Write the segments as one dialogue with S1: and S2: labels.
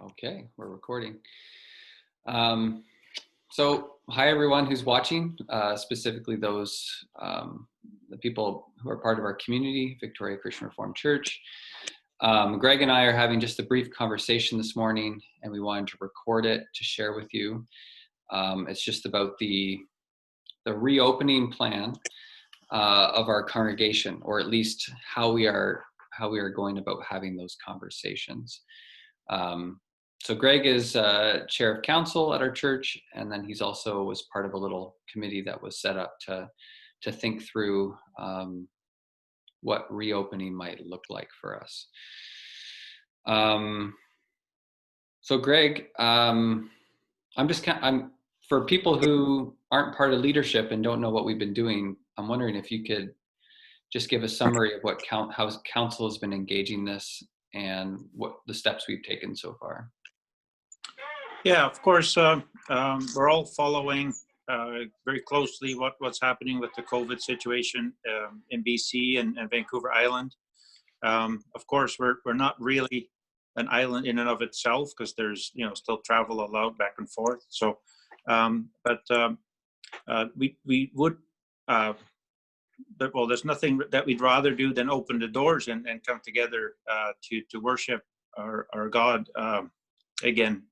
S1: Okay, we're recording. Um, so, hi everyone who's watching, specifically those the people who are part of our community, Victoria Christian Reformed Church. Greg and I are having just a brief conversation this morning, and we wanted to record it to share with you. It's just about the reopening plan of our congregation, or at least how we are going about having those conversations. So Greg is chair of council at our church, and then he's also was part of a little committee that was set up to think through what reopening might look like for us. So Greg, I'm for people who aren't part of leadership and don't know what we've been doing, I'm wondering if you could just give a summary of how council has been engaging this and what the steps we've taken so far.
S2: Yeah, of course, we're all following very closely what's happening with the COVID situation in BC and Vancouver Island. Of course, we're not really an island in and of itself because there's still travel allowed back and forth. So, we would. Well, there's nothing that we'd rather do than open the doors and come together to worship our God again.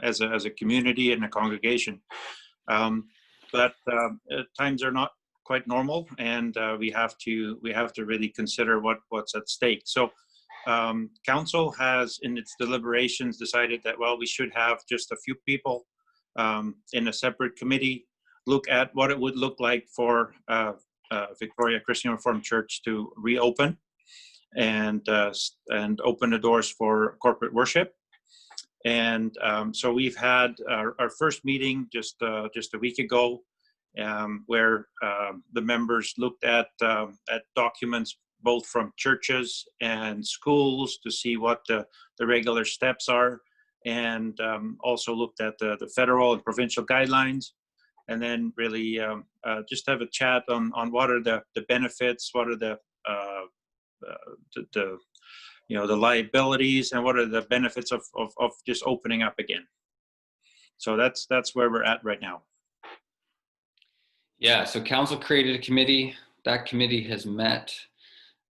S2: As a community and a congregation, but times are not quite normal, and we have to really consider what's at stake. So, council has, in its deliberations, decided that we should have just a few people in a separate committee look at what it would look like for Victoria Christian Reformed Church to reopen and open the doors for corporate worship. And so we've had our first meeting just a week ago, where the members looked at documents both from churches and schools to see what the regular steps are, and also looked at the federal and provincial guidelines, and then really just have a chat on what are the benefits, what are the liabilities, and what are the benefits of just opening up again. So that's where we're at right now.
S1: Yeah, so council created a committee. That committee has met.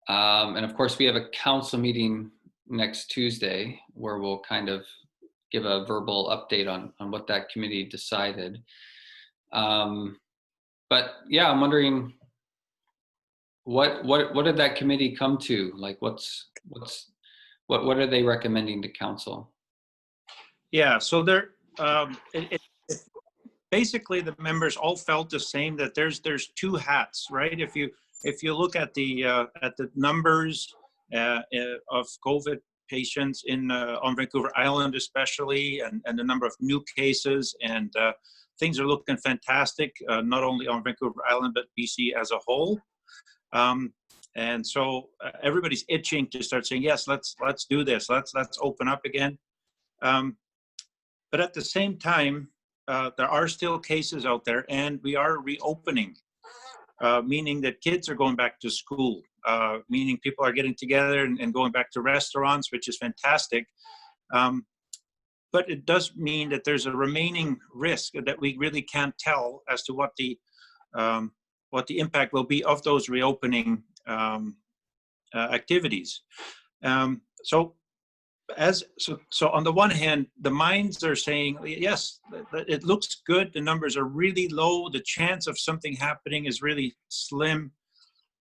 S1: And of course, we have a council meeting next Tuesday where we'll kind of give a verbal update on what that committee decided. But yeah, I'm wondering, what did that committee come to? Like, what are they recommending to council?
S2: Yeah, so they're basically the members all felt the same, that there's two hats, right? If you look at the numbers of COVID patients on Vancouver Island especially, and the number of new cases, and things are looking fantastic, not only on Vancouver Island but BC as a whole. And so everybody's itching to start saying, yes, let's do this. Let's open up again. But at the same time, there are still cases out there, and we are reopening, meaning that kids are going back to school, meaning people are getting together and going back to restaurants, which is fantastic. But it does mean that there's a remaining risk that we really can't tell as to what the impact will be of those reopening activities. So on the one hand, the minds are saying, yes, it looks good. The numbers are really low. The chance of something happening is really slim.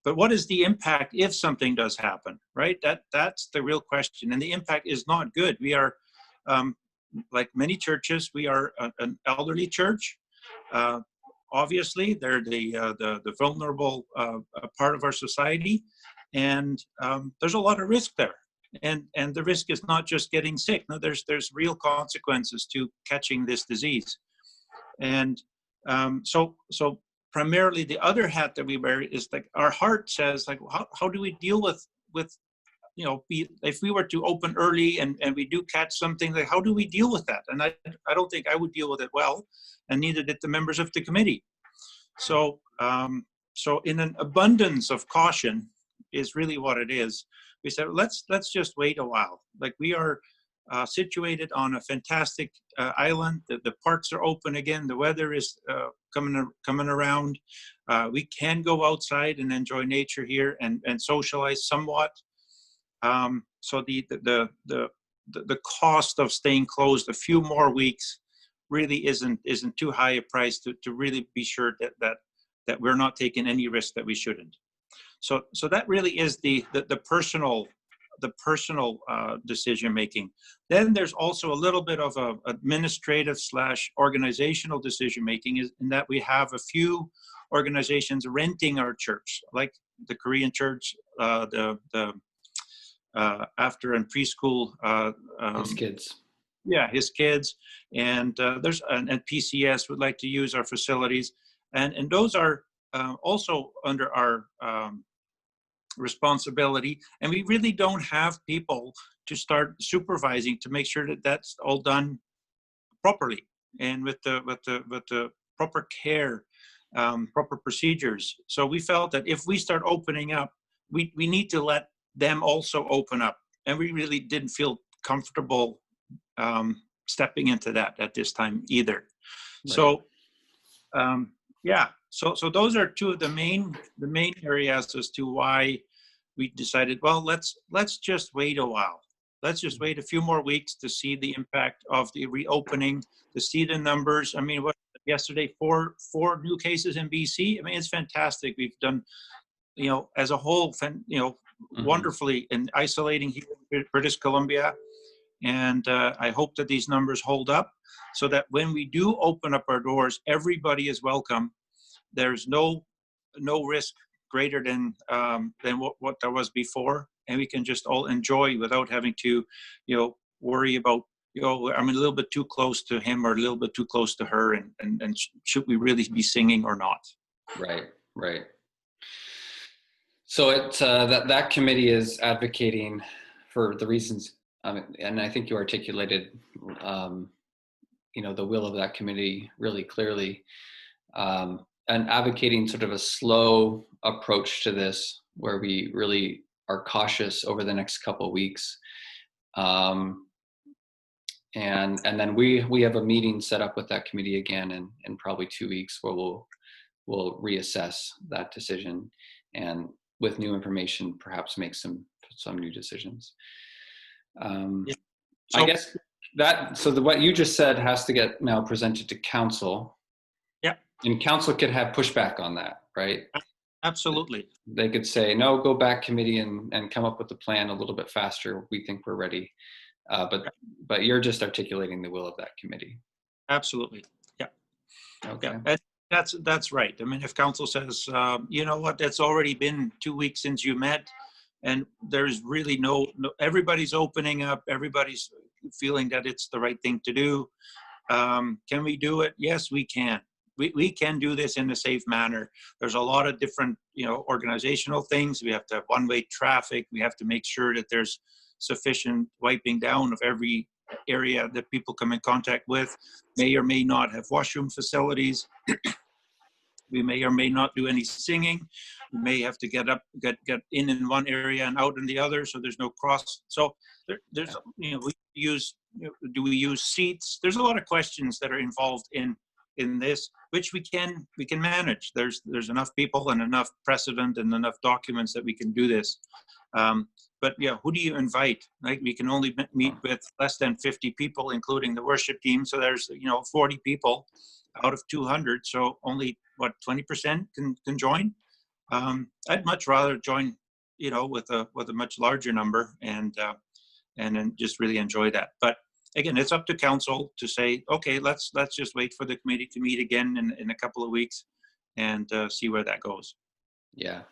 S2: But what is the impact if something does happen, right? That's the real question. And the impact is not good. We are, like many churches, we are an elderly church. Obviously, they're the vulnerable part of our society, and there's a lot of risk there. And the risk is not just getting sick. No, there's real consequences to catching this disease. And so primarily the other hat that we wear is like, our heart says, like, how do we deal with if we were to open early and we do catch something, like, how do we deal with that? And I don't think I would deal with it well, and neither did the members of the committee. So in an abundance of caution is really what it is. We said, let's just wait a while. Like, we are situated on a fantastic island. The parks are open again. The weather is coming around. We can go outside and enjoy nature here and socialize somewhat. So the cost of staying closed a few more weeks really isn't too high a price to really be sure that we're not taking any risk that we shouldn't. So that really is the personal decision making. Then there's also a little bit of a administrative / organizational decision making, in that we have a few organizations renting our church, like the Korean church, the after and preschool.
S1: His kids.
S2: Yeah, his kids, and and PCS would like to use our facilities, and those are also under our responsibility, and we really don't have people to start supervising to make sure that that's all done properly and with the proper care, proper procedures. So we felt that if we start opening up, we need to let them also open up, and we really didn't feel comfortable stepping into that at this time either. Right. So yeah, so those are two of the main areas as to why we decided, well, let's just wait a while. Let's just wait a few more weeks to see the impact of the reopening, to see the numbers. I mean, what yesterday, four new cases in BC. I mean, it's fantastic. We've done, as a whole, wonderfully in isolating here in British Columbia. And I hope that these numbers hold up so that when we do open up our doors, everybody is welcome. There's no risk greater than what there was before, and we can just all enjoy without having to, worry about, I'm a little bit too close to him or a little bit too close to her, and should we really be singing or not?
S1: Right. So it's that committee is advocating for the reasons, and I think you articulated, the will of that committee really clearly. And advocating sort of a slow approach to this, where we really are cautious over the next couple of weeks, and then we have a meeting set up with that committee again in probably 2 weeks, where we'll reassess that decision, and with new information, perhaps make some new decisions. Yeah. So, I guess what you just said has to get now presented to council. And council could have pushback on that, right?
S2: Absolutely.
S1: They could say, no, go back committee and come up with the plan a little bit faster. We think we're ready. But you're just articulating the will of that committee.
S2: Absolutely. Yeah.
S1: Okay.
S2: Yeah. And that's right. I mean, if council says, you know what, it's already been 2 weeks since you met, and there's really no everybody's opening up, everybody's feeling that it's the right thing to do. Can we do it? Yes, we can. We can do this in a safe manner. There's a lot of different, organizational things. We have to have one-way traffic. We have to make sure that there's sufficient wiping down of every area that people come in contact with. May or may not have washroom facilities. We may or may not do any singing. We may have to get in one area and out in the other, so there's no cross. So there's, do we use seats? There's a lot of questions that are involved in this, which we can manage. There's enough people and enough precedent and enough documents that we can do this. But yeah, who do you invite? Right? We can only meet with less than 50 people, including the worship team. So there's 40 people out of 200. So only 20% can join. I'd much rather join, with a much larger number and then just really enjoy that. But again, it's up to council to say, okay, let's just wait for the committee to meet again in a couple of weeks and see where that goes.
S1: Yeah.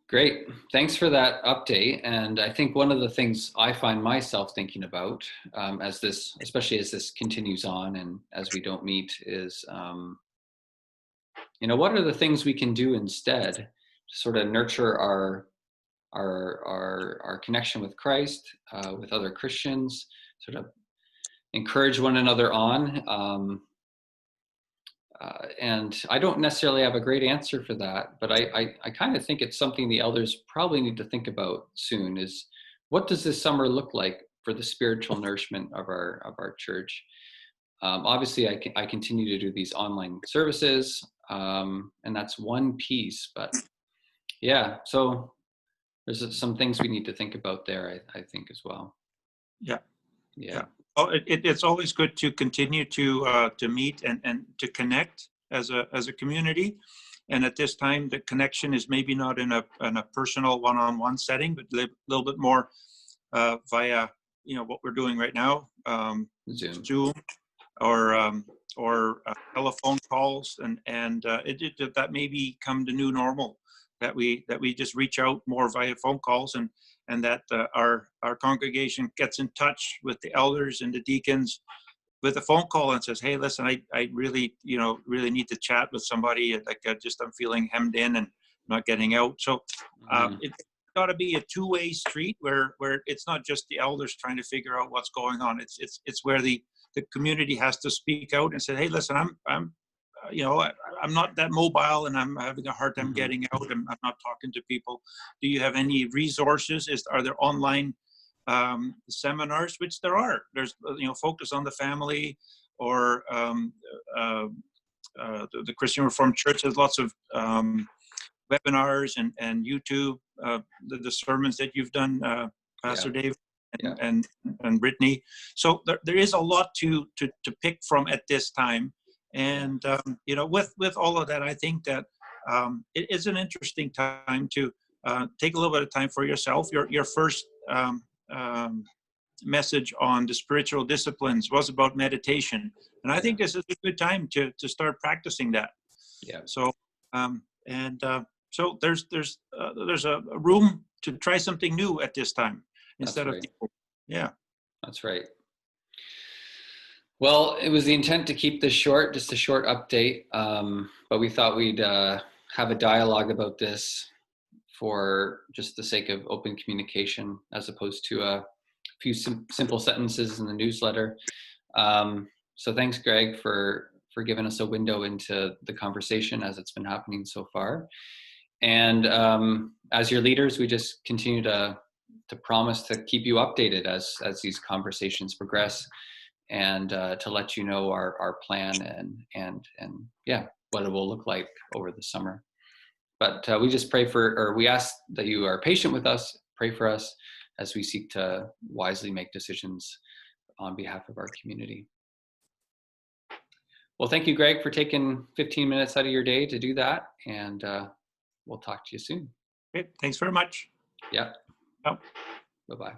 S1: Great. Thanks for that update. And I think one of the things I find myself thinking about especially as this continues on and as we don't meet is, what are the things we can do instead to sort of nurture our connection with Christ, with other Christians, sort of encourage one another on. And I don't necessarily have a great answer for that, but I kind of think it's something the elders probably need to think about soon is, what does this summer look like for the spiritual nourishment of our church. Obviously, I continue to do these online services, and that's one piece. But yeah, so there's some things we need to think about there, I think, as well.
S2: Yeah.
S1: Yeah.
S2: Oh, it's always good to continue to meet and to connect as a community. And at this time, the connection is maybe not in a personal one-on-one setting, but a little bit more via what we're doing right now, Zoom or telephone calls, and that may become the new normal, that we just reach out more via phone calls, and that our congregation gets in touch with the elders and the deacons with a phone call and says, hey, listen, I really really need to chat with somebody, like I'm feeling hemmed in and not getting out. So it's got to be a two-way street where it's not just the elders trying to figure out what's going on. It's where the community has to speak out and say, hey, listen, I'm not that mobile, and I'm having a hard time getting out. I'm not talking to people. Do you have any resources? Are there online seminars? Which there are. There's Focus on the Family, or the Christian Reformed Church has lots of webinars and YouTube, the sermons that you've done, Pastor Dave and Brittany. So there is a lot to pick from at this time. And with all of that, I think that it is an interesting time to take a little bit of time for yourself. Your first message on the spiritual disciplines was about meditation, and I think this is a good time to start practicing that.
S1: Yeah.
S2: So so there's a room to try something new at this time instead of people. Yeah.
S1: That's right. Well, it was the intent to keep this short, just a short update, but we thought we'd have a dialogue about this for just the sake of open communication, as opposed to a few simple sentences in the newsletter. So thanks, Greg, for giving us a window into the conversation as it's been happening so far. And as your leaders, we just continue to promise to keep you updated as these conversations progress, and to let you know our plan and what it will look like over the summer. But we just we ask that you are patient with us, pray for us as we seek to wisely make decisions on behalf of our community. Well, thank you, Greg, for taking 15 minutes out of your day to do that, and we'll talk to you soon.
S2: Okay, thanks very much.
S1: Yeah.
S2: Yep.
S1: Bye-bye.